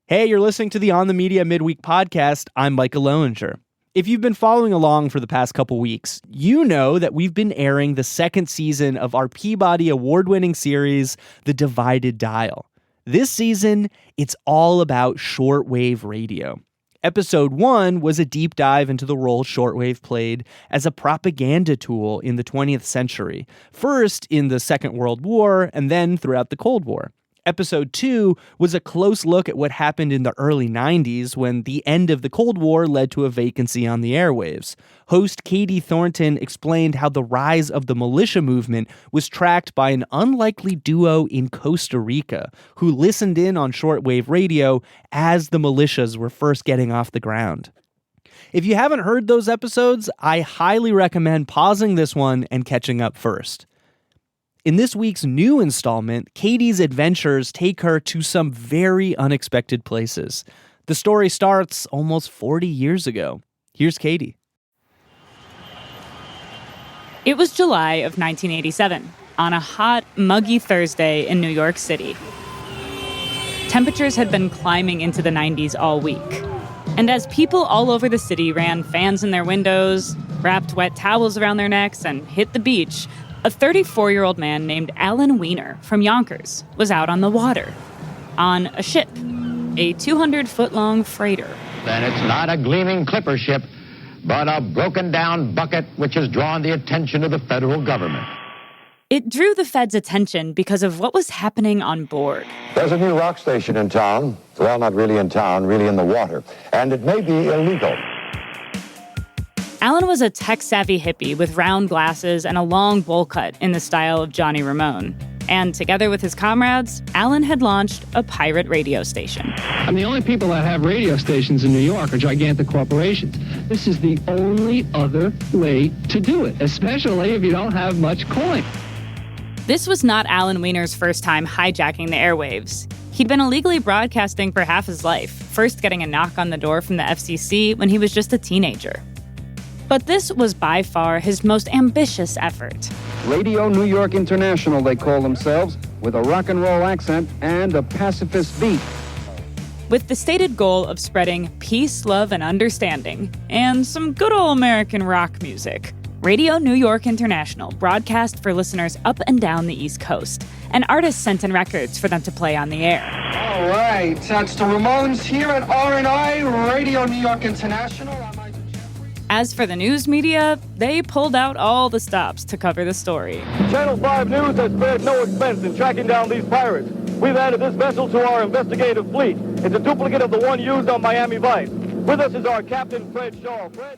Hey, you're listening to the On the Media Midweek podcast. I'm Micah Loewinger. If you've been following along for the past couple weeks, you know that we've been airing the second season of our Peabody award-winning series, The Divided Dial. This season, it's all about shortwave radio. Episode 1 was a deep dive into the role shortwave played as a propaganda tool in the 20th century, first in the Second World War and then throughout the Cold War. Episode 2 was a close look at what happened in the early 90s when the end of the Cold War led to a vacancy on the airwaves. Host Katie Thornton explained how the rise of the militia movement was tracked by an unlikely duo in Costa Rica who listened in on shortwave radio as the militias were first getting off the ground. If you haven't heard those episodes, I highly recommend pausing this one and catching up first. In this week's new installment, Katie's adventures take her to some very unexpected places. The story starts almost 40 years ago. Here's Katie. It was July of 1987, on a hot, muggy Thursday in New York City. Temperatures had been climbing into the 90s all week. And as people all over the city ran fans in their windows, wrapped wet towels around their necks, and hit the beach, a 34-year-old man named Alan Weiner from Yonkers was out on the water, on a ship, a 200-foot-long freighter. And it's not a gleaming clipper ship, but a broken-down bucket which has drawn the attention of the federal government. It drew the Fed's attention because of what was happening on board. There's a new rock station in town. Well, not really in town, really in the water. And it may be illegal. Alan was a tech-savvy hippie with round glasses and a long bowl cut in the style of Johnny Ramone. And together with his comrades, Alan had launched a pirate radio station. And the only people that have radio stations in New York are gigantic corporations. This is the only other way to do it, especially if you don't have much coin. This was not Alan Weiner's first time hijacking the airwaves. He'd been illegally broadcasting for half his life, first getting a knock on the door from the FCC when he was just a teenager. But this was by far his most ambitious effort. Radio New York International, they call themselves, with a rock and roll accent and a pacifist beat. With the stated goal of spreading peace, love, and understanding, and some good old American rock music, Radio New York International broadcast for listeners up and down the East Coast, and artists sent in records for them to play on the air. All right, that's the Ramones here at RNI, Radio New York International. As for the news media, they pulled out all the stops to cover the story. Channel 5 News has spared no expense in tracking down these pirates. We've added this vessel to our investigative fleet. It's a duplicate of the one used on Miami Vice. With us is our Captain Fred Shaw. Fred?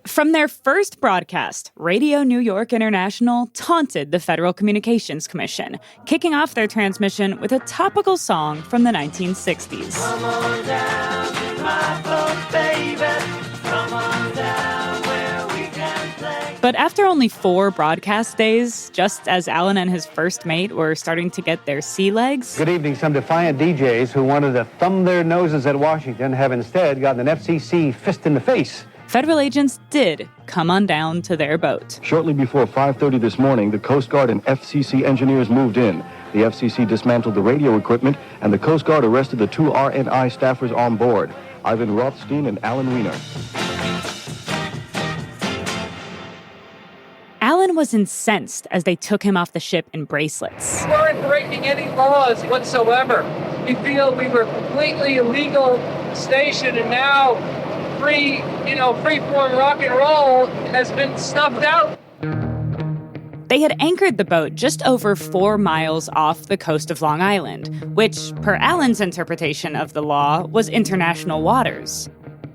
From their first broadcast, Radio New York International taunted the Federal Communications Commission, kicking off their transmission with a topical song from the 1960s. Come on down in my boat, baby. Come on down where we can play. But after only 4 broadcast days, just as Alan and his first mate were starting to get their sea legs... Good evening. Some defiant DJs who wanted to thumb their noses at Washington have instead gotten an FCC fist in the face. Federal agents did come on down to their boat. Shortly before 5:30 this morning, the Coast Guard and FCC engineers moved in. The FCC dismantled the radio equipment, and the Coast Guard arrested the 2 RNI staffers on board, Ivan Rothstein and Alan Weiner. Alan was incensed as they took him off the ship in bracelets. We weren't breaking any laws whatsoever. We feel we were completely illegal station, and now free-form rock and roll has been snuffed out. They had anchored the boat just over 4 miles off the coast of Long Island, which, per Alan's interpretation of the law, was international waters.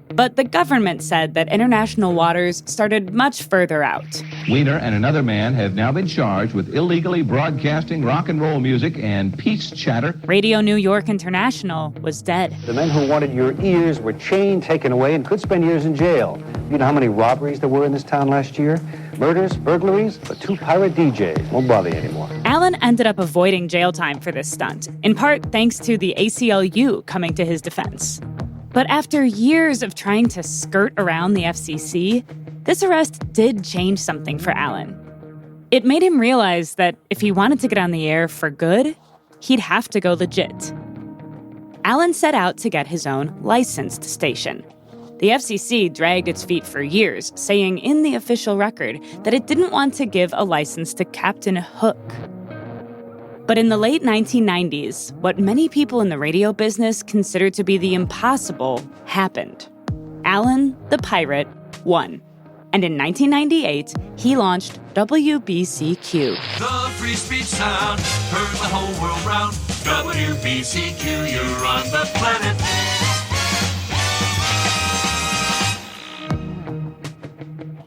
But the government said that international waters started much further out. Weiner and another man have now been charged with illegally broadcasting rock and roll music and peace chatter. Radio New York International was dead. The men who wanted your ears were chained, taken away, and could spend years in jail. You know how many robberies there were in this town last year? Murders, burglaries, but 2 pirate DJs won't bother you anymore. Alan ended up avoiding jail time for this stunt, in part thanks to the ACLU coming to his defense. But after years of trying to skirt around the FCC, this arrest did change something for Alan. It made him realize that if he wanted to get on the air for good, he'd have to go legit. Alan set out to get his own licensed station. The FCC dragged its feet for years, saying in the official record that it didn't want to give a license to Captain Hook. But in the late 1990s, what many people in the radio business considered to be the impossible happened. Alan, the pirate, won. And in 1998, he launched WBCQ. The free speech sound heard the whole world round. WBCQ, you're on the planet.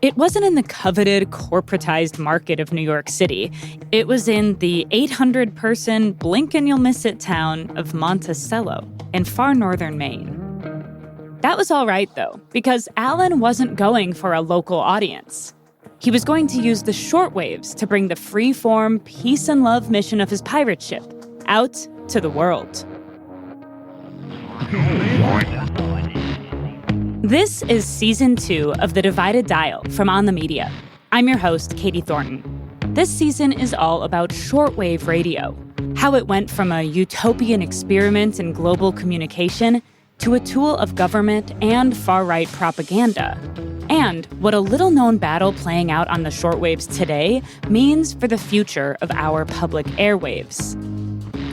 It wasn't in the coveted, corporatized market of New York City. It was in the 800-person blink-and-you'll-miss-it town of Monticello in far northern Maine. That was all right, though, because Alan wasn't going for a local audience. He was going to use the shortwaves to bring the free-form, peace and love mission of his pirate ship out to the world. This is Season 2 of The Divided Dial from On the Media. I'm your host, Katie Thornton. This season is all about shortwave radio, how it went from a utopian experiment in global communication to a tool of government and far-right propaganda, and what a little-known battle playing out on the shortwaves today means for the future of our public airwaves.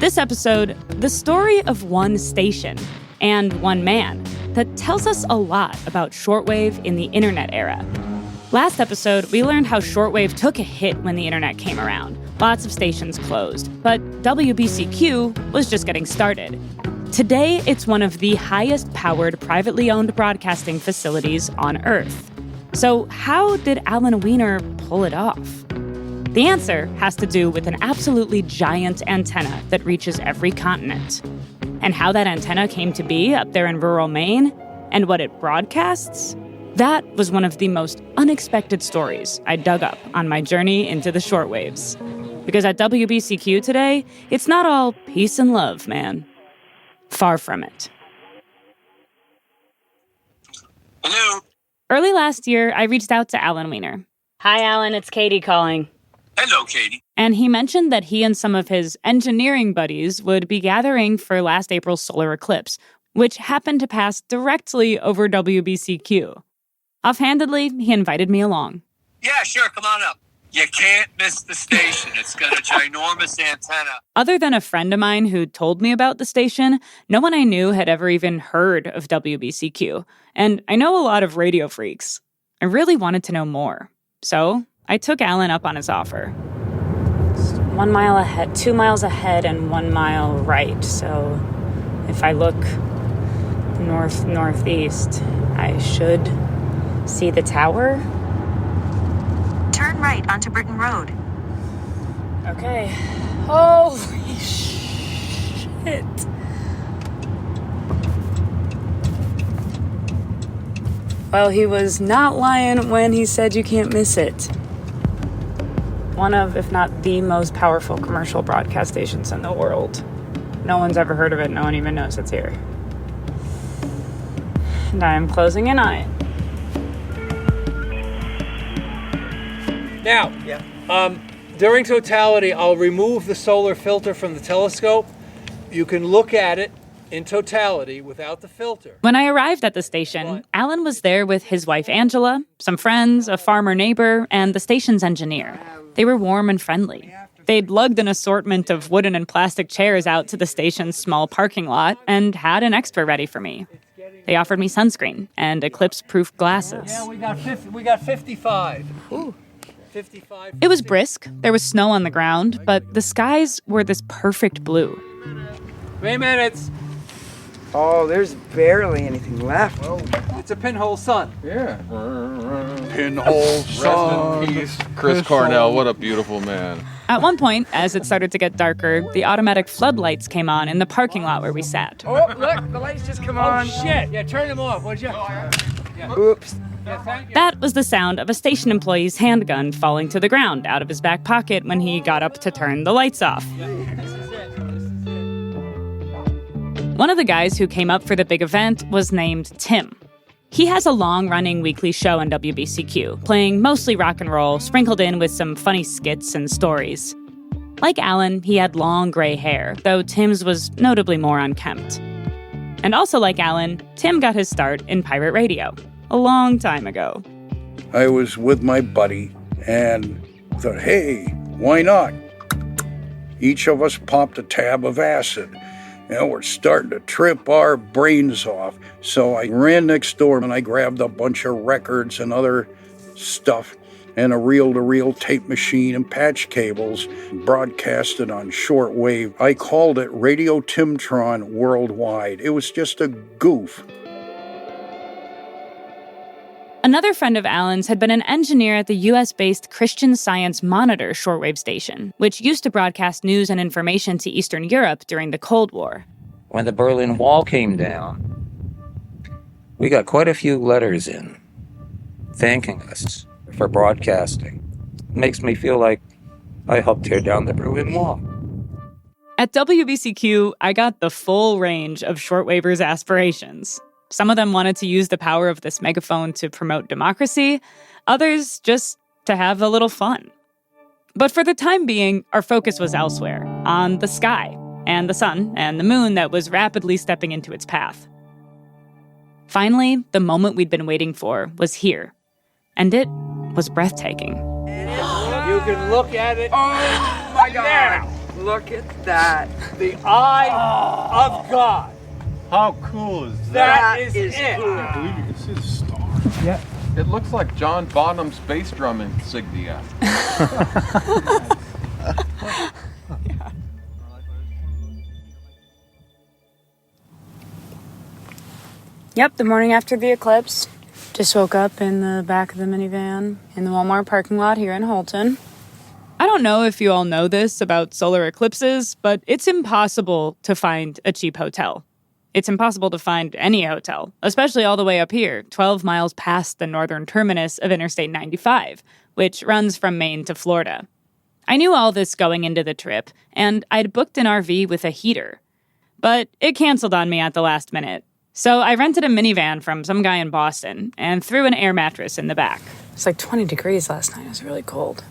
This episode, the story of one station and one man that tells us a lot about shortwave in the internet era. Last episode, we learned how shortwave took a hit when the internet came around. Lots of stations closed, but WBCQ was just getting started. Today, it's one of the highest-powered, privately owned broadcasting facilities on Earth. So how did Alan Weiner pull it off? The answer has to do with an absolutely giant antenna that reaches every continent. And how that antenna came to be up there in rural Maine, and what it broadcasts, that was one of the most unexpected stories I dug up on my journey into the shortwaves. Because at WBCQ today, it's not all peace and love, man. Far from it. Hello. Early last year, I reached out to Alan Weiner. Hi, Alan, it's Katie calling. Hello, Katie. And he mentioned that he and some of his engineering buddies would be gathering for last April's solar eclipse, which happened to pass directly over WBCQ. Offhandedly, he invited me along. Yeah, sure, come on up. You can't miss the station. It's got a ginormous antenna. Other than a friend of mine who told me about the station, no one I knew had ever even heard of WBCQ. And I know a lot of radio freaks. I really wanted to know more. So I took Alan up on his offer. 1 mile ahead, 2 miles ahead, and 1 mile right. So if I look northeast, I should see the tower. Turn right onto Britain Road. Okay. Holy shit. Well, he was not lying when he said you can't miss it. One of, if not the most powerful commercial broadcast stations in the world. No one's ever heard of it. No one even knows it's here. And I am closing an eye. Now, during totality, I'll remove the solar filter from the telescope. You can look at it in totality without the filter. When I arrived at the station, Alan was there with his wife Angela, some friends, a farmer neighbor, and the station's engineer. They were warm and friendly. They'd lugged an assortment of wooden and plastic chairs out to the station's small parking lot and had an extra ready for me. They offered me sunscreen and eclipse-proof glasses. Yeah, we got 55. Ooh. 55. It was brisk. There was snow on the ground, but the skies were this perfect blue. 3 minutes. Oh, there's barely anything left. It's a pinhole sun. Yeah. Pinhole sun. Rest in peace, Chris Cornell. What a beautiful man. At one point, as it started to get darker, the automatic floodlights came on in the parking lot where we sat. Oh, look, the lights just come on. Oh, shit. Yeah, turn them off, would you? Oops. That was the sound of a station employee's handgun falling to the ground out of his back pocket when he got up to turn the lights off. One of the guys who came up for the big event was named Tim. He has a long-running weekly show on WBCQ, playing mostly rock and roll, sprinkled in with some funny skits and stories. Like Alan, he had long gray hair, though Tim's was notably more unkempt. And also like Alan, Tim got his start in pirate radio a long time ago. I was with my buddy and thought, hey, why not? Each of us popped a tab of acid. We're starting to trip our brains off. So I ran next door and I grabbed a bunch of records and other stuff and a reel-to-reel tape machine and patch cables, broadcasted on shortwave. I called it Radio Timtron Worldwide. It was just a goof. Another friend of Alan's had been an engineer at the US-based Christian Science Monitor shortwave station, which used to broadcast news and information to Eastern Europe during the Cold War. When the Berlin Wall came down, we got quite a few letters in thanking us for broadcasting. It makes me feel like I helped tear down the Berlin Wall. At WBCQ, I got the full range of shortwavers' aspirations. Some of them wanted to use the power of this megaphone to promote democracy, others just to have a little fun. But for the time being, our focus was elsewhere, on the sky, and the sun, and the moon that was rapidly stepping into its path. Finally, the moment we'd been waiting for was here, and it was breathtaking. You can look at it. Oh my God! Look at that. The eye of God. How cool is That is it. Cool. I believe you can see the stars. Yeah. It looks like John Bonham's bass drum insignia. Yep, the morning after the eclipse. Just woke up in the back of the minivan in the Walmart parking lot here in Holton. I don't know if you all know this about solar eclipses, but it's impossible to find a cheap hotel. It's impossible to find any hotel, especially all the way up here, 12 miles past the northern terminus of Interstate 95, which runs from Maine to Florida. I knew all this going into the trip, and I'd booked an RV with a heater. But it canceled on me at the last minute. So I rented a minivan from some guy in Boston and threw an air mattress in the back. It's like 20 degrees last night. It was really cold.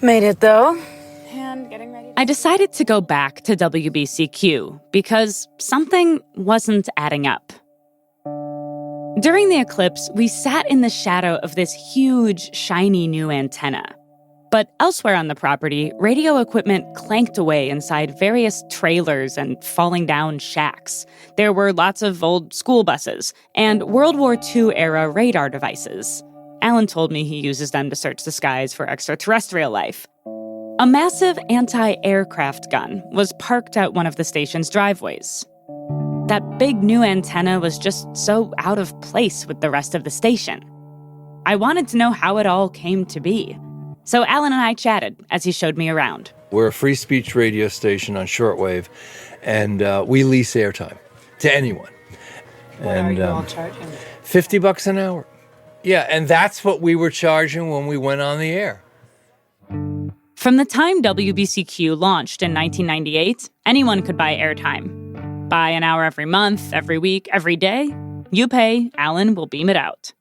Made it, though. And getting ready. I decided to go back to WBCQ because something wasn't adding up. During the eclipse, we sat in the shadow of this huge, shiny new antenna. But elsewhere on the property, radio equipment clanked away inside various trailers and falling down shacks. There were lots of old school buses and World War II-era radar devices. Alan told me he uses them to search the skies for extraterrestrial life. A massive anti-aircraft gun was parked at one of the station's driveways. That big new antenna was just so out of place with the rest of the station. I wanted to know how it all came to be. So Alan and I chatted as he showed me around. We're a free speech radio station on shortwave, and we lease airtime to anyone. What are you all charging? $50 an hour. Yeah, and that's what we were charging when we went on the air. From the time WBCQ launched in 1998, anyone could buy airtime. Buy an hour every month, every week, every day. You pay, Alan will beam it out.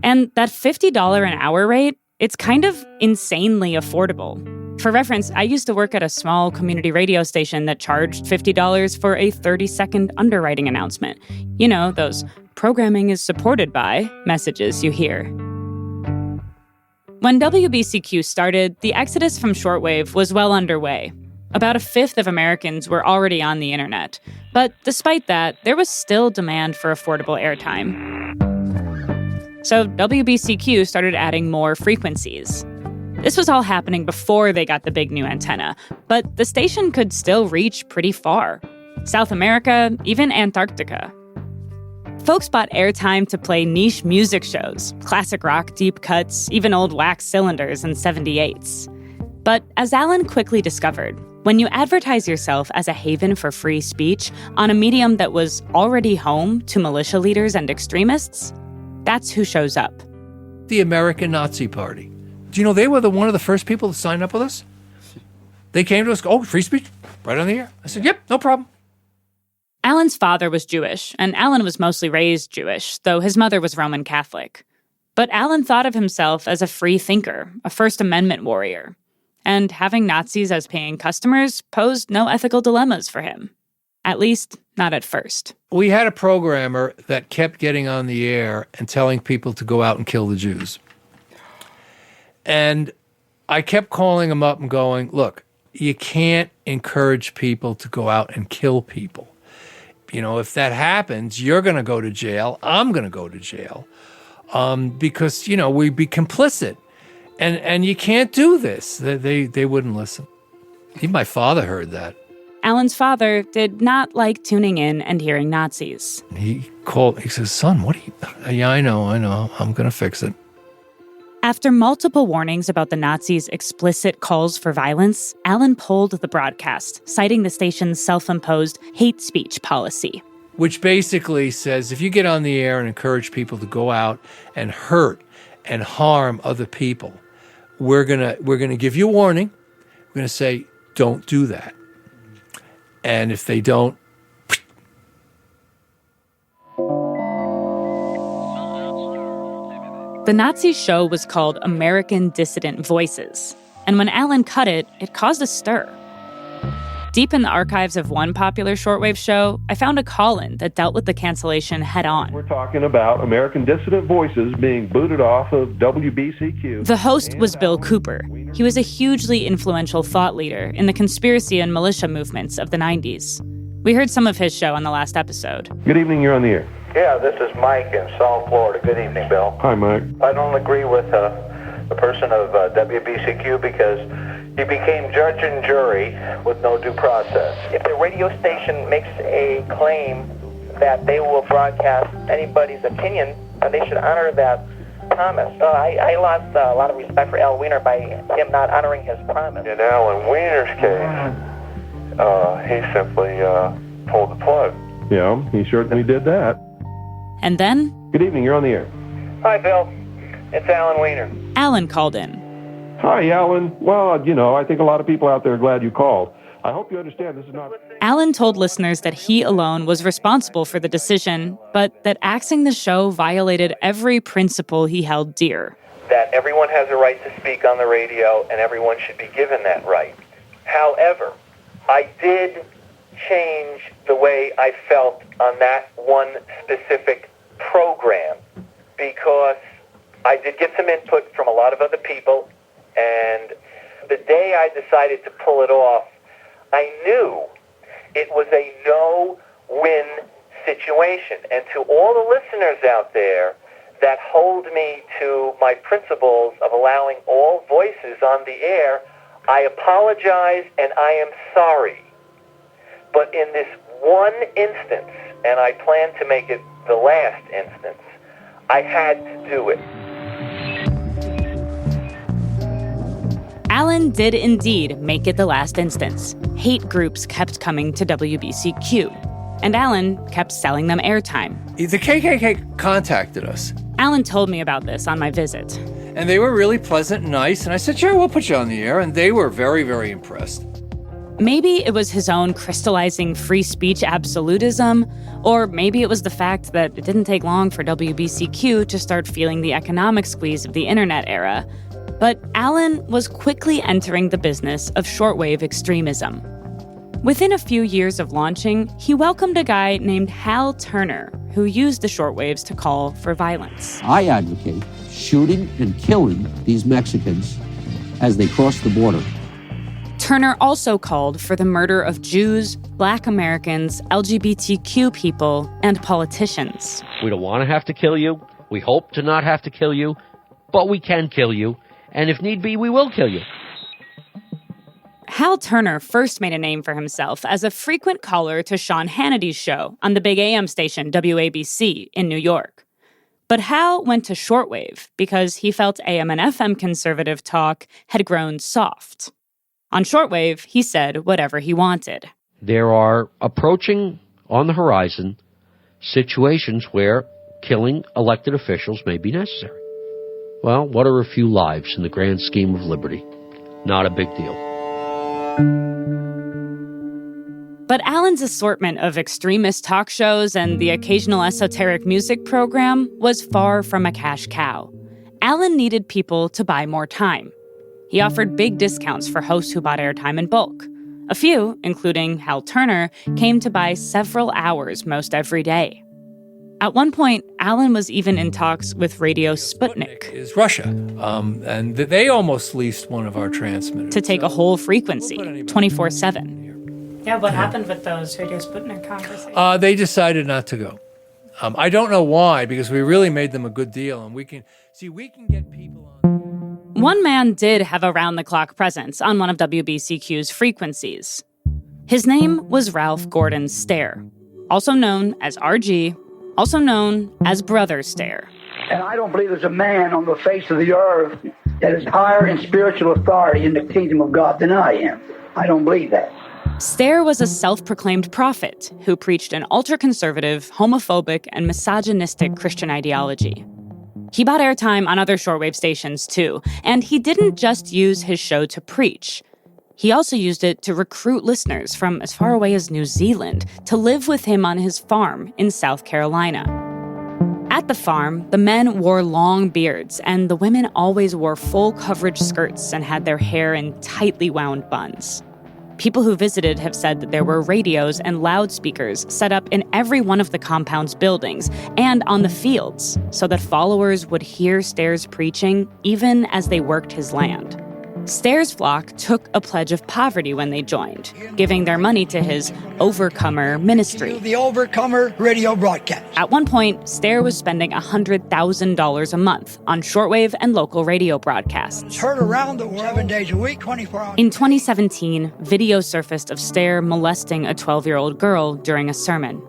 And that $50 an hour rate, it's kind of insanely affordable. For reference, I used to work at a small community radio station that charged $50 for a 30-second underwriting announcement. You know, those programming is supported by messages you hear. When WBCQ started, the exodus from shortwave was well underway. About a fifth of Americans were already on the internet. But despite that, there was still demand for affordable airtime. So WBCQ started adding more frequencies. This was all happening before they got the big new antenna, but the station could still reach pretty far. South America, even Antarctica. Folks bought airtime to play niche music shows, classic rock deep cuts, even old wax cylinders and 78s. But as Alan quickly discovered, when you advertise yourself as a haven for free speech on a medium that was already home to militia leaders and extremists, that's who shows up. The American Nazi Party. Do you know they were one of the first people to sign up with us? They came to us, oh, free speech, right on the air. I said, yep, no problem. Alan's father was Jewish, and Alan was mostly raised Jewish, though his mother was Roman Catholic. But Alan thought of himself as a free thinker, a First Amendment warrior. And having Nazis as paying customers posed no ethical dilemmas for him. At least, not at first. We had a programmer that kept getting on the air and telling people to go out and kill the Jews. And I kept calling him up and going, look, you can't encourage people to go out and kill people. You know, if that happens, you're going to go to jail. I'm going to go to jail because, you know, we'd be complicit. And you can't do this. They wouldn't listen. Even my father heard that. Alan's father did not like tuning in and hearing Nazis. He called, he says, son, what are you... Yeah, I know. I'm going to fix it. After multiple warnings about the Nazis' explicit calls for violence, Alan pulled the broadcast, citing the station's self-imposed hate speech policy. Which basically says if you get on the air and encourage people to go out and hurt and harm other people, we're gonna give you a warning. We're going to say, don't do that. And if they don't, the Nazi show was called American Dissident Voices, and when Alan cut it, it caused a stir. Deep in the archives of one popular shortwave show, I found a call-in that dealt with the cancellation head-on. We're talking about American Dissident Voices being booted off of WBCQ. The host was Bill Cooper. He was a hugely influential thought leader in the conspiracy and militia movements of the 90s. We heard some of his show on the last episode. Good evening, you're on the air. Yeah, this is Mike in South Florida. Good evening, Bill. Hi, Mike. I don't agree with the person of WBCQ because he became judge and jury with no due process. If the radio station makes a claim that they will broadcast anybody's opinion, they should honor that promise. I lost a lot of respect for Al Wiener by him not honoring his promise. In Alan Wiener's case, he simply pulled the plug. Yeah, he certainly did that. And then... Good evening, you're on the air. Hi, Bill. It's Alan Wiener. Alan called in. Hi, Alan. Well, you know, I think a lot of people out there are glad you called. I hope you understand this is not... Alan told listeners that he alone was responsible for the decision, but that axing the show violated every principle he held dear. That everyone has a right to speak on the radio, and everyone should be given that right. However, I did change the way I felt on that one specific program because I did get some input from a lot of other people, and the day I decided to pull it off, I knew it was a no-win situation. And to all the listeners out there that hold me to my principles of allowing all voices on the air, I apologize and I am sorry. But in this one instance, and I plan to make it the last instance, I had to do it. Alan did indeed make it the last instance. Hate groups kept coming to WBCQ, and Alan kept selling them airtime. The KKK contacted us. Alan told me about this on my visit. And they were really pleasant and nice, and I said, sure, we'll put you on the air, and they were very, very impressed. Maybe it was his own crystallizing free speech absolutism, or maybe it was the fact that it didn't take long for WBCQ to start feeling the economic squeeze of the internet era. But Alan was quickly entering the business of shortwave extremism. Within a few years of launching, he welcomed a guy named Hal Turner, who used the shortwaves to call for violence. I advocate shooting and killing these Mexicans as they cross the border. Turner also called for the murder of Jews, Black Americans, LGBTQ people, and politicians. We don't want to have to kill you. We hope to not have to kill you, but we can kill you. And if need be, we will kill you. Hal Turner first made a name for himself as a frequent caller to Sean Hannity's show on the big AM station WABC in New York. But Hal went to shortwave because he felt AM and FM conservative talk had grown soft. On shortwave, he said whatever he wanted. There are approaching on the horizon situations where killing elected officials may be necessary. Well, what are a few lives in the grand scheme of liberty? Not a big deal. But Alan's assortment of extremist talk shows and the occasional esoteric music program was far from a cash cow. Alan needed people to buy more time. He offered big discounts for hosts who bought airtime in bulk. A few, including Hal Turner, came to buy several hours most every day. At one point, Alan was even in talks with Radio Sputnik. Is Russia, and they almost leased one of our transmitters. To take a whole frequency, 24/7. Yeah, what happened with those Radio Sputnik conversations? They decided not to go. I don't know why, because we really made them a good deal, and we can get people on. One man did have a round-the-clock presence on one of WBCQ's frequencies. His name was Ralph Gordon Stair, also known as RG, also known as Brother Stair. And I don't believe there's a man on the face of the earth that is higher in spiritual authority in the kingdom of God than I am. I don't believe that. Stair was a self-proclaimed prophet who preached an ultra-conservative, homophobic, and misogynistic Christian ideology. He bought airtime on other shortwave stations, too, and he didn't just use his show to preach. He also used it to recruit listeners from as far away as New Zealand to live with him on his farm in South Carolina. At the farm, the men wore long beards, and the women always wore full coverage skirts and had their hair in tightly wound buns. People who visited have said that there were radios and loudspeakers set up in every one of the compound's buildings and on the fields so that followers would hear Stair's preaching even as they worked his land. Stair's flock took a pledge of poverty when they joined, giving their money to his Overcomer ministry. The Overcomer radio broadcast. At one point, Stair was spending $100,000 a month on shortwave and local radio broadcasts. It's heard around the world 7 days a week, 24 hours. In 2017, video surfaced of Stair molesting a 12-year-old girl during a sermon.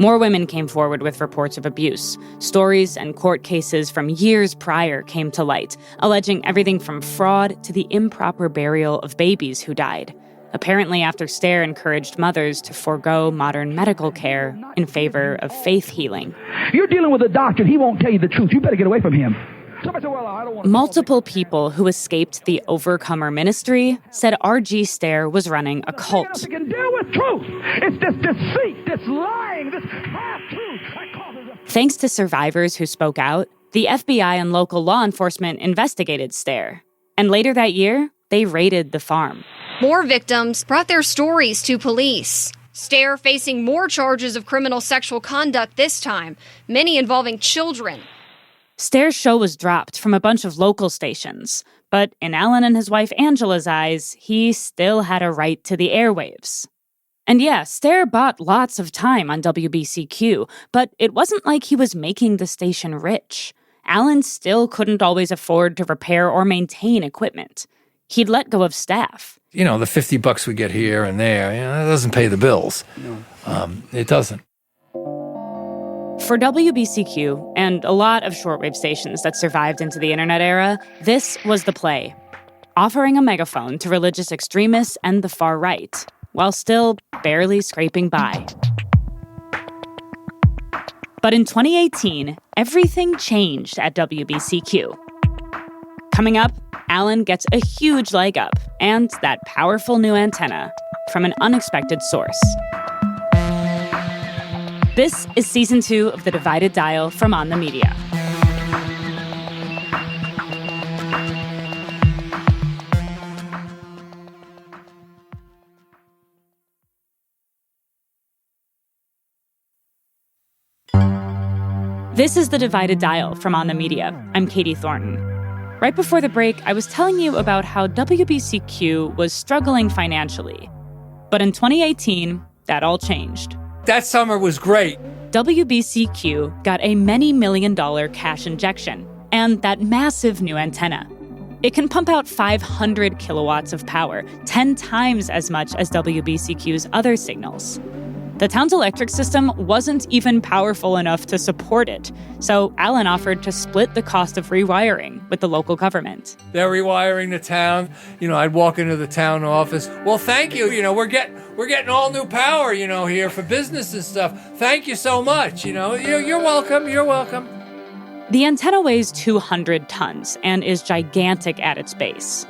More women came forward with reports of abuse. Stories and court cases from years prior came to light, alleging everything from fraud to the improper burial of babies who died. Apparently after Stair encouraged mothers to forego modern medical care in favor of faith healing. You're dealing with a doctor. He won't tell you the truth. You better get away from him. Somebody said, well, I don't want to. Multiple people who escaped the Overcomer ministry said R.G. Stair was running a cult. You can deal with truth. It's this deceit, this lying, this half-truth. Thanks to survivors who spoke out, the FBI and local law enforcement investigated Stair. And later that year, they raided the farm. More victims brought their stories to police. Stair facing more charges of criminal sexual conduct this time, many involving children. Stair's show was dropped from a bunch of local stations, but in Alan and his wife Angela's eyes, he still had a right to the airwaves. And yeah, Stair bought lots of time on WBCQ, but it wasn't like he was making the station rich. Alan still couldn't always afford to repair or maintain equipment. He'd let go of staff. The $50 we get here and there, that doesn't pay the bills. No. It doesn't. For WBCQ and a lot of shortwave stations that survived into the internet era, this was the play. Offering a megaphone to religious extremists and the far right, while still barely scraping by. But in 2018, everything changed at WBCQ. Coming up, Alan gets a huge leg up and that powerful new antenna from an unexpected source. This is Season 2 of The Divided Dial from On the Media. This is The Divided Dial from On the Media. I'm Katie Thornton. Right before the break, I was telling you about how WBCQ was struggling financially. But in 2018, that all changed. That summer was great. WBCQ got a many $million-dollar cash injection and that massive new antenna. It can pump out 500 kilowatts of power, 10 times as much as WBCQ's other signals. The town's electric system wasn't even powerful enough to support it, so Alan offered to split the cost of rewiring with the local government. They're rewiring the town. I'd walk into the town office. Well, thank you. We're getting all new power, here for business and stuff. Thank you so much. You're welcome. You're welcome. The antenna weighs 200 tons and is gigantic at its base.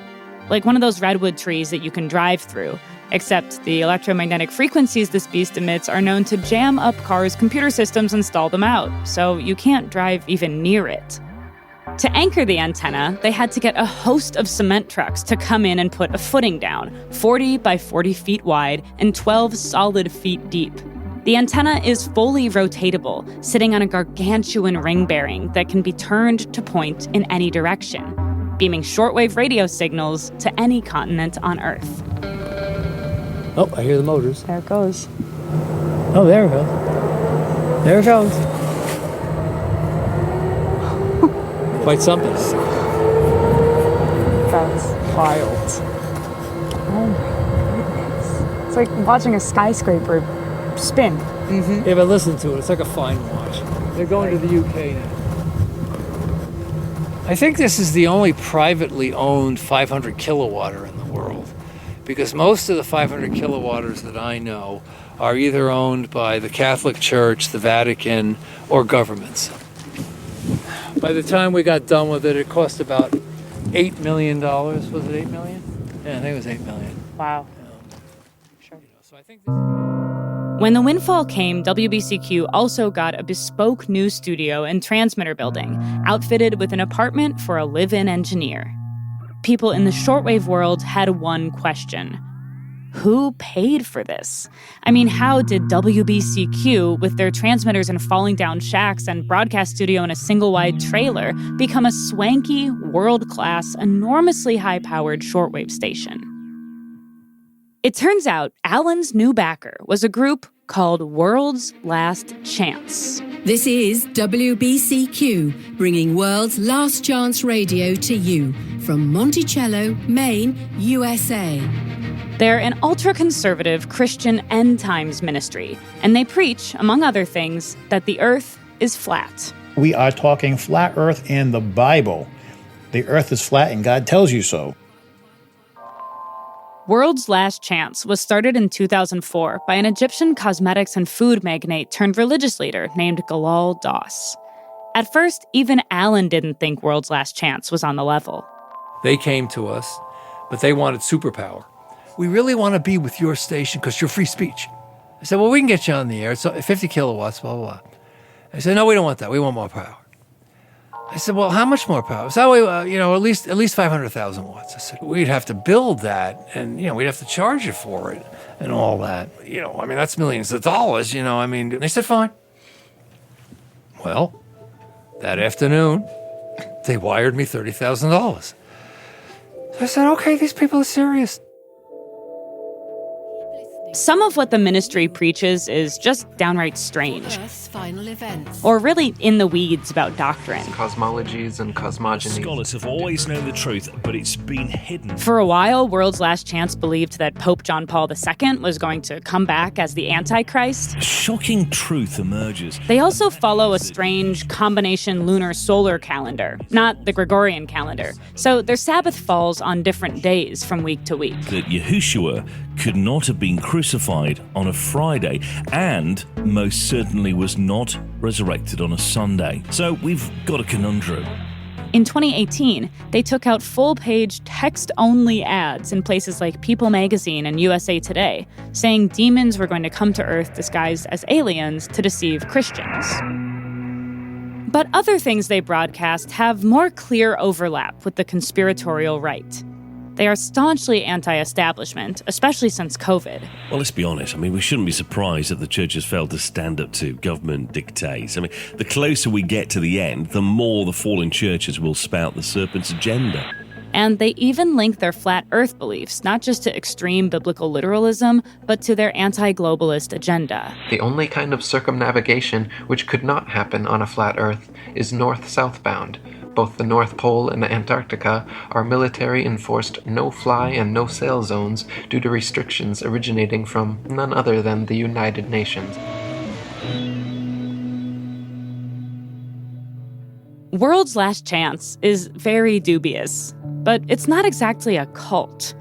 Like one of those redwood trees that you can drive through. Except the electromagnetic frequencies this beast emits are known to jam up cars' computer systems and stall them out, so you can't drive even near it. To anchor the antenna, they had to get a host of cement trucks to come in and put a footing down, 40 by 40 feet wide and 12 solid feet deep. The antenna is fully rotatable, sitting on a gargantuan ring bearing that can be turned to point in any direction, beaming shortwave radio signals to any continent on Earth. Oh, I hear the motors. There it goes. Oh, there it goes. There it goes. Quite something. That's wild. Oh my goodness. It's like watching a skyscraper spin. Mm-hmm. Yeah, but listen to it. It's like a fine watch. They're going to the UK now. I think this is the only privately owned 500 kilowatter in the world, because most of the 500 kilowatters that I know are either owned by the Catholic Church, the Vatican, or governments. By the time we got done with it, it cost about $8 million. Was it $8 million? Yeah, I think it was $8 million. Wow. Sure. So I think When the windfall came, WBCQ also got a bespoke news studio and transmitter building, outfitted with an apartment for a live-in engineer. People in the shortwave world had one question. Who paid for this? I mean, how did WBCQ, with their transmitters and falling down shacks and broadcast studio in a single-wide trailer, become a swanky, world-class, enormously high-powered shortwave station? It turns out Alan's new backer was a group called World's Last Chance. This is WBCQ, bringing World's Last Chance Radio to you from Monticello, Maine, USA. They're an ultra-conservative Christian end times ministry, and they preach, among other things, that the earth is flat. We are talking flat earth in the Bible. The earth is flat and God tells you so. World's Last Chance was started in 2004 by an Egyptian cosmetics and food magnate turned religious leader named Galal Doss. At first, even Alan didn't think World's Last Chance was on the level. They came to us, but they wanted superpower. We really want to be with your station because you're free speech. I said, well, we can get you on the air. It's 50 kilowatts, blah, blah, blah. I said, no, we don't want that. We want more power. I said, well, how much more power? So, at least 500,000 watts. I said, we'd have to build that, and, we'd have to charge you for it and all that. That's millions of dollars, They said, fine. Well, that afternoon, they wired me $30,000. So I said, okay, these people are serious. Some of what the ministry preaches is just downright strange. Or really in the weeds about doctrine. Cosmologies and cosmogonies. Scholars have always known the truth, but it's been hidden. For a while, World's Last Chance believed that Pope John Paul II was going to come back as the Antichrist. A shocking truth emerges. They also follow a strange combination lunar-solar calendar, not the Gregorian calendar. So their Sabbath falls on different days from week to week. That Yahushua could not have been crucified on a Friday and most certainly was not resurrected on a Sunday. So we've got a conundrum. In 2018, they took out full-page text-only ads in places like People magazine and USA Today, saying demons were going to come to Earth disguised as aliens to deceive Christians. But other things they broadcast have more clear overlap with the conspiratorial right. They are staunchly anti-establishment, especially since COVID. Well, let's be honest. We shouldn't be surprised that the church has failed to stand up to government dictates. The closer we get to the end, the more the fallen churches will spout the serpent's agenda. And they even link their flat earth beliefs not just to extreme biblical literalism, but to their anti-globalist agenda. The only kind of circumnavigation which could not happen on a flat earth is north-southbound. Both the North Pole and Antarctica are military-enforced no-fly and no-sail zones due to restrictions originating from none other than the United Nations. World's Last Chance is very dubious, but it's not exactly a cult.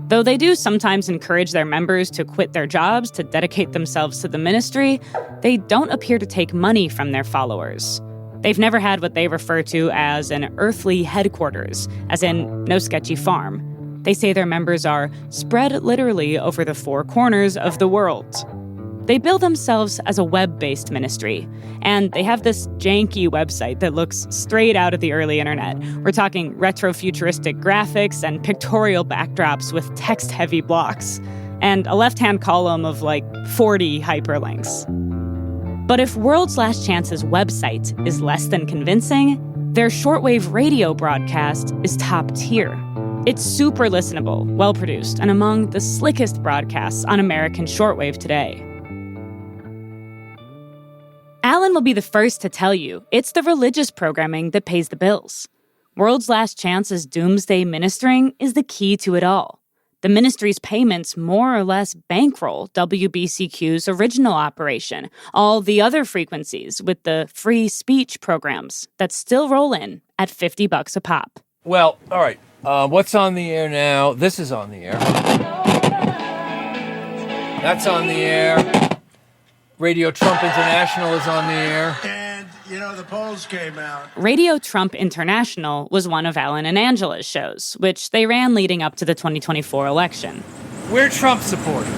Though they do sometimes encourage their members to quit their jobs to dedicate themselves to the ministry, they don't appear to take money from their followers. They've never had what they refer to as an earthly headquarters, as in no sketchy farm. They say their members are spread literally over the four corners of the world. they bill themselves as a web-based ministry, and they have this janky website that looks straight out of the early internet. We're talking retro-futuristic graphics and pictorial backdrops with text-heavy blocks, and a left-hand column of like 40 hyperlinks. But if World's Last Chance's website is less than convincing, their shortwave radio broadcast is top tier. It's super listenable, well-produced, and among the slickest broadcasts on American shortwave today. Alan will be the first to tell you it's the religious programming that pays the bills. World's Last Chance's doomsday ministering is the key to it all. The ministry's payments more or less bankroll WBCQ's original operation, all the other frequencies with the free speech programs that still roll in at $50 a pop. Well, all right. What's on the air now? This is on the air. That's on the air. Radio Trump International is on the air. And, the polls came out. Radio Trump International was one of Alan and Angela's shows, which they ran leading up to the 2024 election. We're Trump supporters.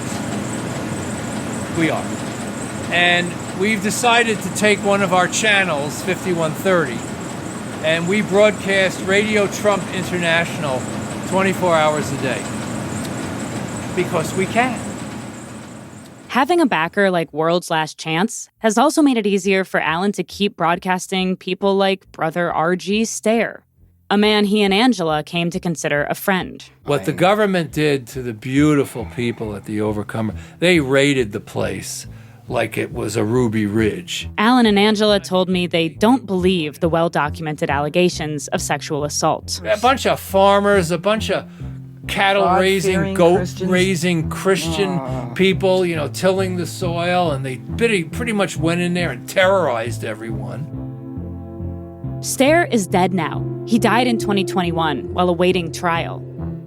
We are. And we've decided to take one of our channels, 5130, and we broadcast Radio Trump International 24 hours a day. Because we can. Having a backer like World's Last Chance has also made it easier for Alan to keep broadcasting people like Brother R.G. Stair, a man he and Angela came to consider a friend. What the government did to the beautiful people at the Overcomer, they raided the place like it was a Ruby Ridge. Alan and Angela told me they don't believe the well-documented allegations of sexual assault. A bunch of farmers, a bunch of cattle-raising, goat-raising Christian people, tilling the soil, and they pretty much went in there and terrorized everyone. Stair is dead now. He died in 2021 while awaiting trial.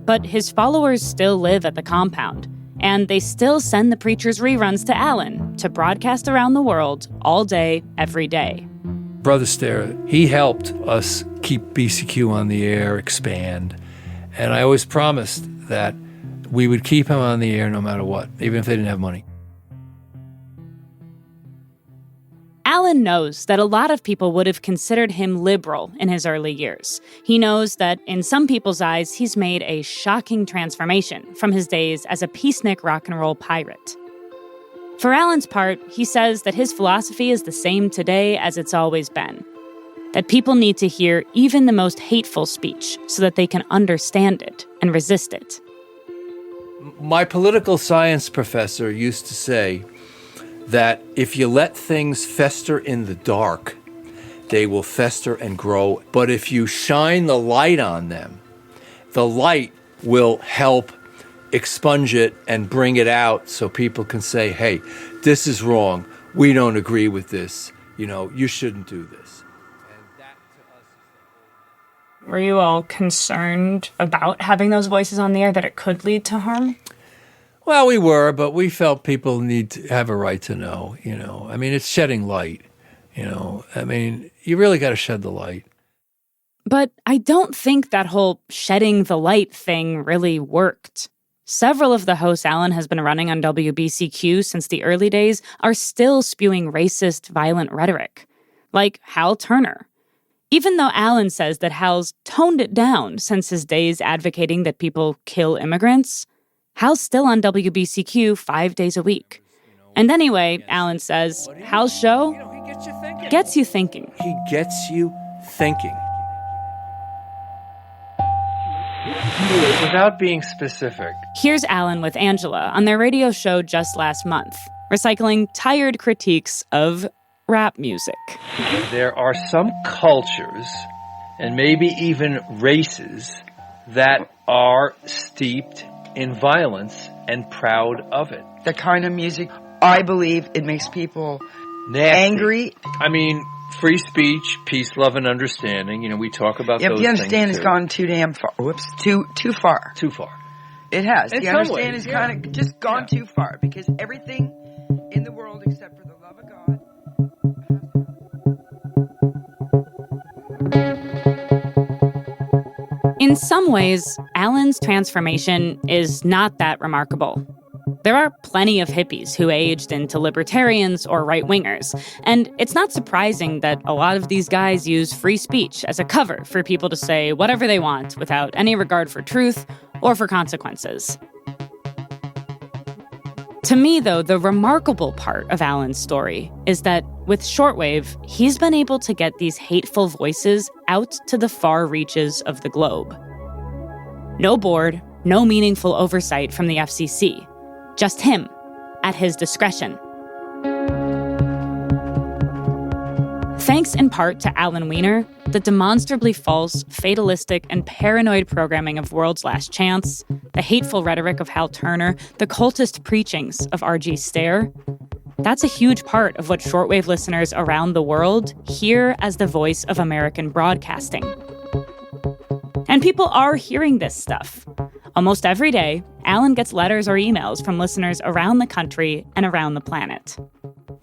But his followers still live at the compound, and they still send the preacher's reruns to Alan to broadcast around the world all day, every day. Brother Stair, he helped us keep BCQ on the air, expand. And I always promised that we would keep him on the air no matter what, even if they didn't have money. Alan knows that a lot of people would have considered him liberal in his early years. He knows that in some people's eyes, he's made a shocking transformation from his days as a peacenik rock and roll pirate. For Alan's part, he says that his philosophy is the same today as it's always been. That people need to hear even the most hateful speech so that they can understand it and resist it. My political science professor used to say that if you let things fester in the dark, they will fester and grow. But if you shine the light on them, the light will help expunge it and bring it out so people can say, hey, this is wrong. We don't agree with this. You shouldn't do this. Were you all concerned about having those voices on the air, that it could lead to harm? Well, we were, but we felt people need to have a right to know, it's shedding light, you really got to shed the light. But I don't think that whole shedding the light thing really worked. Several of the hosts Alan has been running on WBCQ since the early days are still spewing racist, violent rhetoric, like Hal Turner. Even though Alan says that Hal's toned it down since his days advocating that people kill immigrants, Hal's still on WBCQ 5 days a week. And anyway, Alan says, Hal's show gets you thinking. He gets you thinking. Without being specific. Here's Alan with Angela on their radio show just last month, recycling tired critiques of rap music. There are some cultures, and maybe even races, that are steeped in violence and proud of it. The kind of music, I believe it makes people nasty. Angry. Free speech, peace, love, and understanding. We talk about those things. The understand has gone too damn far. Too far. Too far. It has. In the some understand ways, has kind of just gone too far, because everything in the world except for the love of God. In some ways, Alan's transformation is not that remarkable. there are plenty of hippies who aged into libertarians or right-wingers, and it's not surprising that a lot of these guys use free speech as a cover for people to say whatever they want without any regard for truth or for consequences. To me, though, the remarkable part of Alan's story is that with shortwave, he's been able to get these hateful voices out to the far reaches of the globe. No board, no meaningful oversight from the FCC. Just him, at his discretion. Thanks in part to Alan Weiner, the demonstrably false, fatalistic, and paranoid programming of World's Last Chance, the hateful rhetoric of Hal Turner, the cultist preachings of R.G. Stare, that's a huge part of what shortwave listeners around the world hear as the voice of American broadcasting. And people are hearing this stuff. Almost every day, Alan gets letters or emails from listeners around the country and around the planet.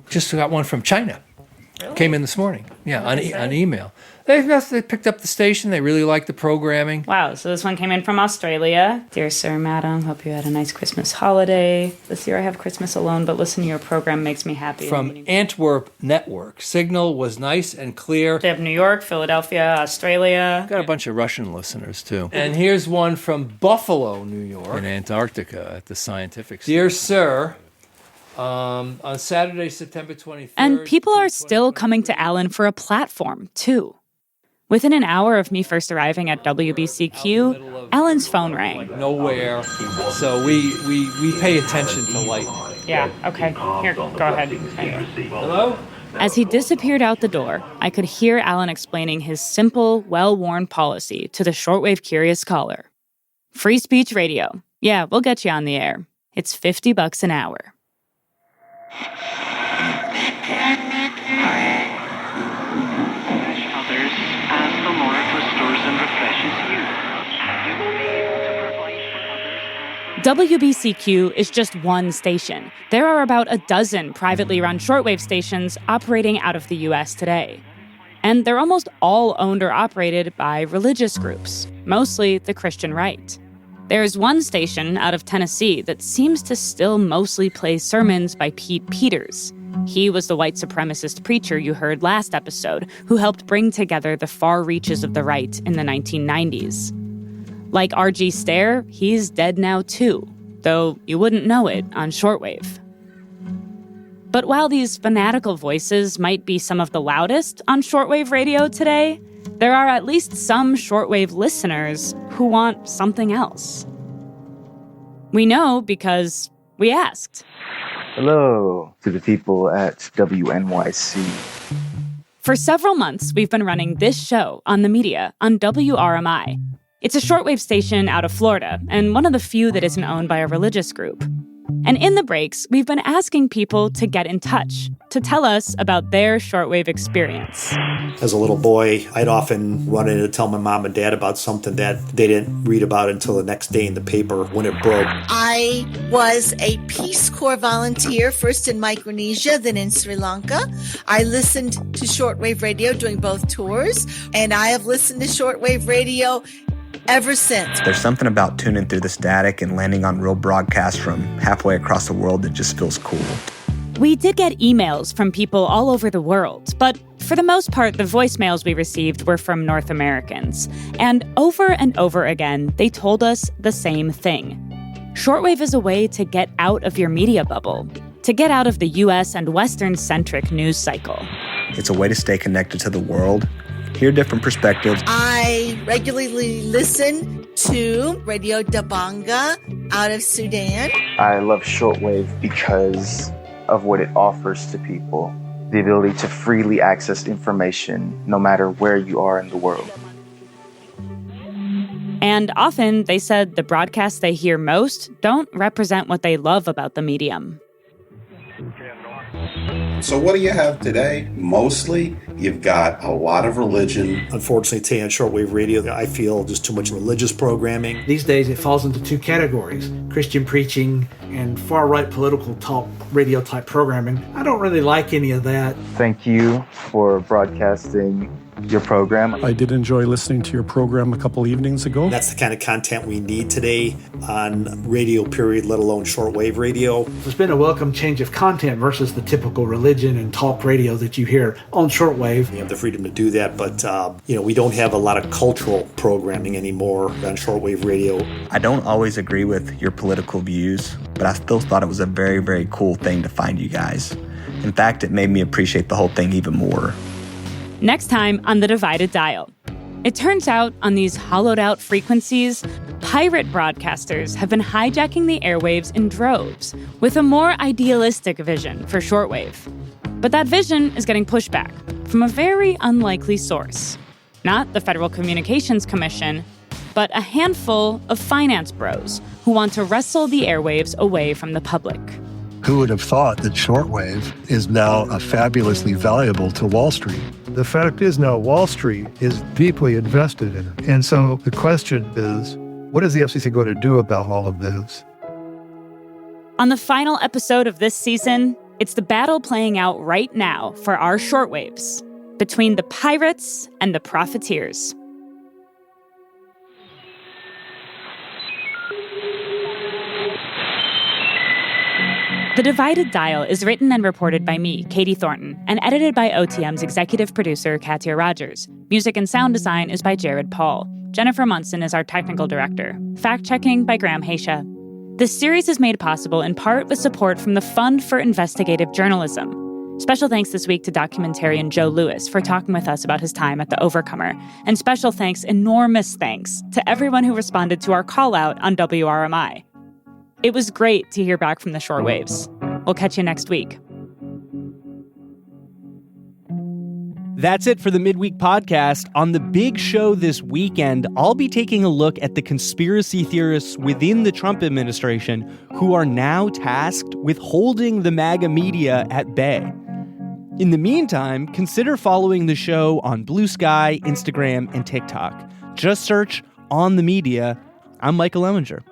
Just got one from China. Really? Came in this morning. Yeah, on email. They picked up the station. They really liked the programming. Wow, so this one came in from Australia. Dear Sir, Madam, hope you had a nice Christmas holiday. This year I have Christmas alone, but listening to your program makes me happy. From Antwerp Network. Signal was nice and clear. They have New York, Philadelphia, Australia. Got a bunch of Russian listeners, too. And here's one from Buffalo, New York. In Antarctica at the Scientific Center. Dear Sir, on Saturday, September 23rd. And people are still coming to Alan for a platform, too. Within an hour of me first arriving at WBCQ, Alan's phone rang. Nowhere. So we pay attention to lightning. Yeah, okay. Here, go ahead. Hello? As he disappeared out the door, I could hear Alan explaining his simple, well-worn policy to the shortwave curious caller. Free speech radio. Yeah, we'll get you on the air. It's $50 an hour. WBCQ is just one station. There are about a dozen privately run shortwave stations operating out of the U.S. today. And they're almost all owned or operated by religious groups, mostly the Christian right. There's one station out of Tennessee that seems to still mostly play sermons by Pete Peters. He was the white supremacist preacher you heard last episode, who helped bring together the far reaches of the right in the 1990s. Like R.G. Stare, he's dead now too, though you wouldn't know it on shortwave. But while these fanatical voices might be some of the loudest on shortwave radio today, there are at least some shortwave listeners who want something else. We know because we asked. Hello to the people at WNYC. For several months, we've been running this show on the media on WRMI. It's a shortwave station out of Florida, and one of the few that isn't owned by a religious group. And in the breaks, we've been asking people to get in touch, to tell us about their shortwave experience. As a little boy, I'd often run in to tell my mom and dad about something that they didn't read about until the next day in the paper when it broke. I was a Peace Corps volunteer, first in Micronesia, then in Sri Lanka. I listened to shortwave radio during both tours, and I have listened to shortwave radio ever since. There's something about tuning through the static and landing on real broadcasts from halfway across the world that just feels cool. We did get emails from people all over the world, but for the most part, the voicemails we received were from North Americans. And over again, they told us the same thing. Shortwave is a way to get out of your media bubble, to get out of the US and Western-centric news cycle. It's a way to stay connected to the world, hear different perspectives. I regularly listen to Radio Dabanga out of Sudan. I love shortwave because of what it offers to people. The ability to freely access information no matter where you are in the world. And often, they said the broadcasts they hear most don't represent what they love about the medium. So what do you have today? Mostly, you've got a lot of religion. Unfortunately, today on shortwave radio, I feel just too much religious programming. These days, it falls into two categories: Christian preaching and far-right political talk radio type programming. I don't really like any of that. Thank you for broadcasting your program. I did enjoy listening to your program a couple evenings ago. That's the kind of content we need today on radio, period, let alone shortwave radio. There's been a welcome change of content versus the typical religion and talk radio that you hear on shortwave. We have the freedom to do that, but we don't have a lot of cultural programming anymore on shortwave radio. I don't always agree with your political views, but I still thought it was a very, very cool thing to find you guys. In fact, it made me appreciate the whole thing even more. Next time on The Divided Dial. It turns out on these hollowed-out frequencies, pirate broadcasters have been hijacking the airwaves in droves with a more idealistic vision for shortwave. But that vision is getting pushback from a very unlikely source. Not the Federal Communications Commission, but a handful of finance bros who want to wrestle the airwaves away from the public. Who would have thought that shortwave is now fabulously valuable to Wall Street? The fact is now Wall Street is deeply invested in it. And so the question is, what is the FCC going to do about all of this? On the final episode of this season, it's the battle playing out right now for our shortwaves between the pirates and the profiteers. The Divided Dial is written and reported by me, Katie Thornton, and edited by OTM's executive producer, Katya Rogers. Music and sound design is by Jared Paul. Jennifer Munson is our technical director. Fact-checking by Graham Haysha. This series is made possible in part with support from the Fund for Investigative Journalism. Special thanks this week to documentarian Joe Lewis for talking with us about his time at The Overcomer. And special thanks, enormous thanks, to everyone who responded to our call-out on WRMI. It was great to hear back from the shortwaves. We'll catch you next week. That's it for the Midweek Podcast. On the big show this weekend, I'll be taking a look at the conspiracy theorists within the Trump administration who are now tasked with holding the MAGA media at bay. In the meantime, consider following the show on Blue Sky, Instagram, and TikTok. Just search On the Media. I'm Michael Eminger.